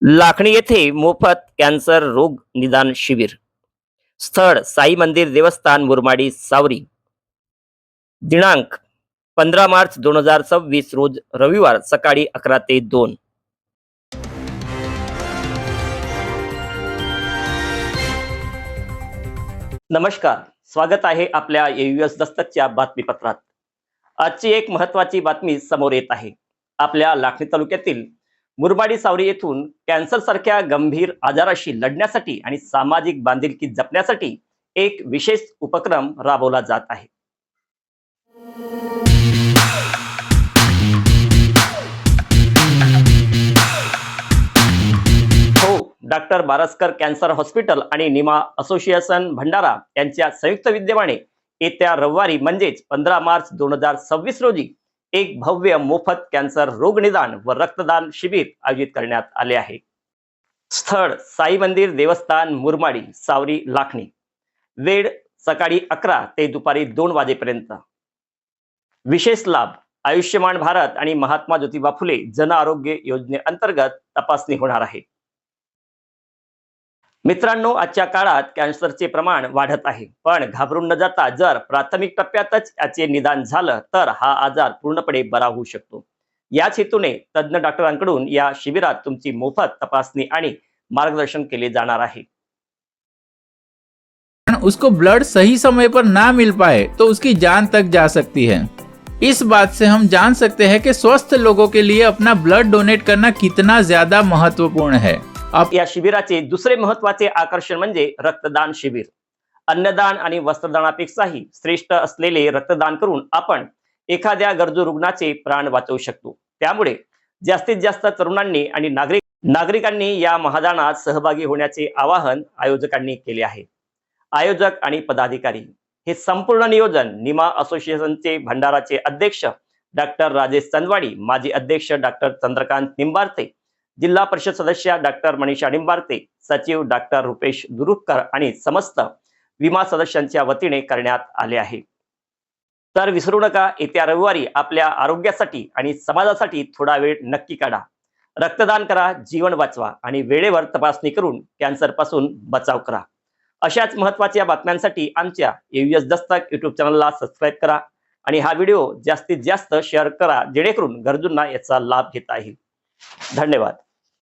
लाखणी येथे मोफत कॅन्सर रोग निदान शिबिर. स्थळ साई मंदिर देवस्थान मुरमाडी सावरी. दिनांक 15 मार्च 2026 रोज रविवार सकाळी 11 ते 2. नमस्कार, स्वागत आहे आपल्या एयूएस दस्तकच्या बातमीपत्रात. आजची एक महत्त्वाची बातमी समोर येत आहे. आपल्या लाखणी तालुक्यातील मुरबाडी सावरी येथून कॅन्सर सारख्या गंभीर आजाराशी लढण्यासाठी आणि सामाजिक बांधिलकी जपण्यासाठी एक विशेष उपक्रम राबवला जात आहे. हो, डॉक्टर बारस्कर कॅन्सर हॉस्पिटल आणि निमा असोसिएशन भंडारा यांच्या संयुक्त विद्यमाने येत्या रविवारी म्हणजेच 15 मार्च 2026 रोजी एक भव्य मोफत कॅन्सर रोग निदान व रक्तदान शिबिर आयोजित करण्यात आले आहे. स्थळ साई मंदिर देवस्थान मुरमाडी सावरी लाखणी. वेळ सकाळी 11 ते दुपारी 2 वाजेपर्यंत. विशेष लाभ आयुष्यमान भारत आणि महात्मा ज्योतिबा फुले जन आरोग्य योजनेअंतर्गत तपासणी होणार आहे. मित्रांनो, आजच्या काळात कॅन्सरचे प्रमाण वाढत आहे, पण घाबरून न जाता जर प्राथमिक टप्प्यातच याचे निदान झालं तर हा आजार पूर्णपणे बरा होऊ शकतो. याच हेतूने तज्ञ डॉक्टरांकडून या शिबिरात तुमची मोफत तपासणी आणि मार्गदर्शन केले जाणार आहे. उसको ब्लड सही समय पर ना मिल पाए तो उसकी जान तक जा सकती है। इस बात से हम जान सकते हैं कि स्वस्थ लोगों के लिए अपना ब्लड डोनेट करना कितना ज्यादा महत्वपूर्ण है। या शिबिराचे दुसरे महत्त्वाचे आकर्षण म्हणजे रक्तदान शिबिर. अन्नदान आणि वस्त्रदानापेक्षाही श्रेष्ठ असलेले रक्तदान करून आपण एखाद्या गरजू रुग्णाचे प्राण वाचवू शकतो. त्यामुळे जास्तीत जास्त तरुणांनी आणि नागरिकांनी या महादानात सहभागी होण्याचे आवाहन आयोजकांनी केले आहे. आयोजक आणि पदाधिकारी हे संपूर्ण नियोजन निमा असोसिएशनचे भंडाराचे अध्यक्ष डॉक्टर राजेश चंदवाडी, माजी अध्यक्ष डॉक्टर चंद्रकांत निंबारते, जिल्हा परिषद सदस्य डॉक्टर मनीषा निंबारते, सचिव डॉक्टर रुपेश दुरुपकर आणि समस्त विमा सदस्यांच्या वतीने करण्यात आले आहे. तर विसरू नका, येत्या रविवारी आपल्या आरोग्यासाठी आणि समाजासाठी थोडा वेळ नक्की काढा. रक्तदान करा, जीवन वाचवा आणि वेळेवर तपासणी करून कॅन्सर पासून बचाव करा. अशाच महत्त्वाच्या बातम्यांसाठी आमच्या एयूएस दस्तक यूट्यूब चॅनलला सबस्क्राईब करा आणि हा व्हिडिओ जास्तीत जास्त शेअर करा, जेणेकरून गरजूंना याचा लाभ घेता येईल. धन्यवाद.